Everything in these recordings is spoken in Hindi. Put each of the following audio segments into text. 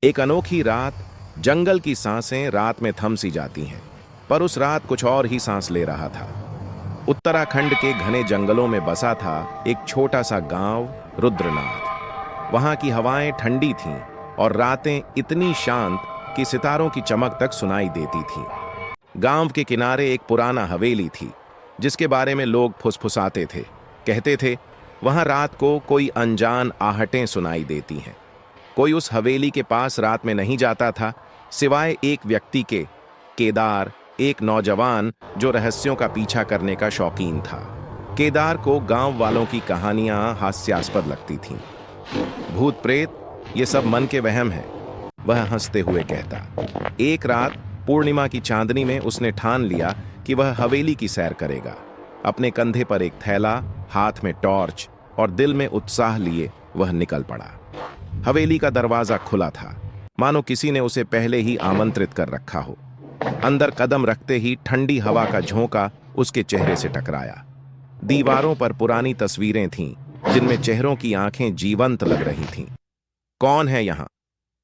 एक अनोखी रात। जंगल की सांसें रात में थम सी जाती हैं, पर उस रात कुछ और ही सांस ले रहा था। उत्तराखंड के घने जंगलों में बसा था एक छोटा सा गांव, रुद्रनाथ। वहां की हवाएं ठंडी थीं और रातें इतनी शांत कि सितारों की चमक तक सुनाई देती थीं। गांव के किनारे एक पुराना हवेली थी, जिसके बारे में लोग फुसफुसाते थे। कहते थे, वहां रात को कोई अनजान आहटें सुनाई देती हैं। कोई उस हवेली के पास रात में नहीं जाता था, सिवाय एक व्यक्ति के, केदार, एक नौजवान जो रहस्यों का पीछा करने का शौकीन था। केदार को गांव वालों की कहानियां हास्यास्पद लगती थीं। भूत प्रेत, ये सब मन के वहम है, वह हंसते हुए कहता। एक रात पूर्णिमा की चांदनी में उसने ठान लिया कि वह हवेली की सैर करेगा। अपने कंधे पर एक थैला, हाथ में टॉर्च और दिल में उत्साह लिए वह निकल पड़ा। हवेली का दरवाजा खुला था, मानो किसी ने उसे पहले ही आमंत्रित कर रखा हो। अंदर कदम रखते ही ठंडी हवा का झोंका उसके चेहरे से टकराया। दीवारों पर पुरानी तस्वीरें थीं, जिनमें चेहरों की आंखें जीवंत लग रही थीं। कौन है यहां?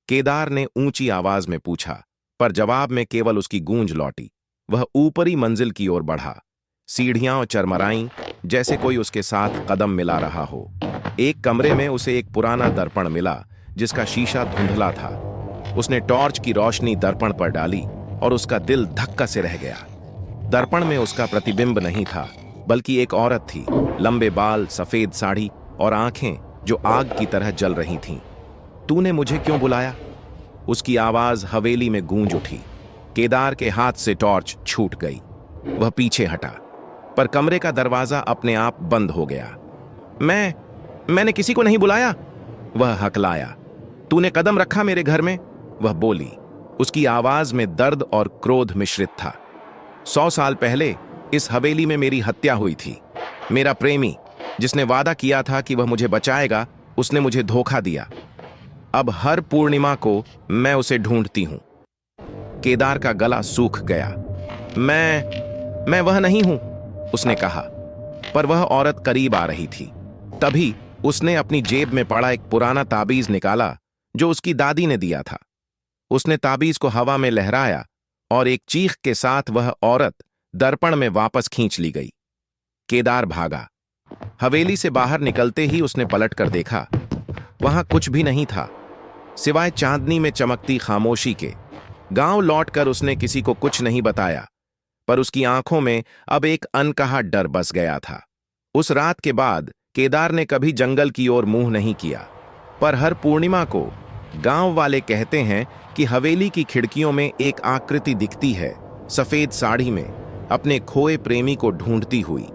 केदार ने ऊंची आवाज में पूछा, पर जवाब में केवल उसकी गूंज लौटी। वह ऊपरी मंजिल की ओर बढ़ा। सीढ़ियां चरमराईं, जैसे कोई उसके साथ कदम मिला रहा हो। एक कमरे में उसे एक पुराना दर्पण मिला, जिसका शीशा धुंधला था। उसने टॉर्च की रोशनी दर्पण पर डाली और उसका दिल धक्का से रह गया। दर्पण में उसका प्रतिबिंब नहीं था, बल्कि एक औरत थी। लंबे बाल, सफेद साड़ी और आंखें जो आग की तरह जल रही थीं। तूने मुझे क्यों बुलाया? उसकी आवाज हवेली में गूंज उठी। केदार के हाथ से टॉर्च छूट गई। वह पीछे हटा, पर कमरे का दरवाजा अपने आप बंद हो गया। मैंने किसी को नहीं बुलाया, वह हकलाया। तूने कदम रखा मेरे घर में, वह बोली। उसकी आवाज में दर्द और क्रोध मिश्रित था। 100 साल पहले इस हवेली में मेरी हत्या हुई थी। मेरा प्रेमी, जिसने वादा किया था कि वह मुझे बचाएगा, उसने मुझे धोखा दिया। अब हर पूर्णिमा को मैं उसे ढूंढती हूं। केदार का गला सूख गया। मैं वह नहीं हूं, उसने कहा। पर वह औरत करीब आ रही थी। तभी उसने अपनी जेब में पड़ा एक पुराना ताबीज निकाला, जो उसकी दादी ने दिया था। उसने ताबीज को हवा में लहराया और एक चीख के साथ वह औरत दर्पण में वापस खींच ली गई। केदार भागा। हवेली से बाहर निकलते ही उसने पलट कर देखा। वहां कुछ भी नहीं था, सिवाय चांदनी में चमकती खामोशी के। गांव लौटकर उसने किसी को कुछ नहीं बताया, पर उसकी आंखों में अब एक अनकहा डर बस गया था। उस रात के बाद केदार ने कभी जंगल की ओर मुंह नहीं किया, पर हर पूर्णिमा को गांव वाले कहते हैं कि हवेली की खिड़कियों में एक आकृति दिखती है, सफेद साड़ी में, अपने खोए प्रेमी को ढूंढती हुई।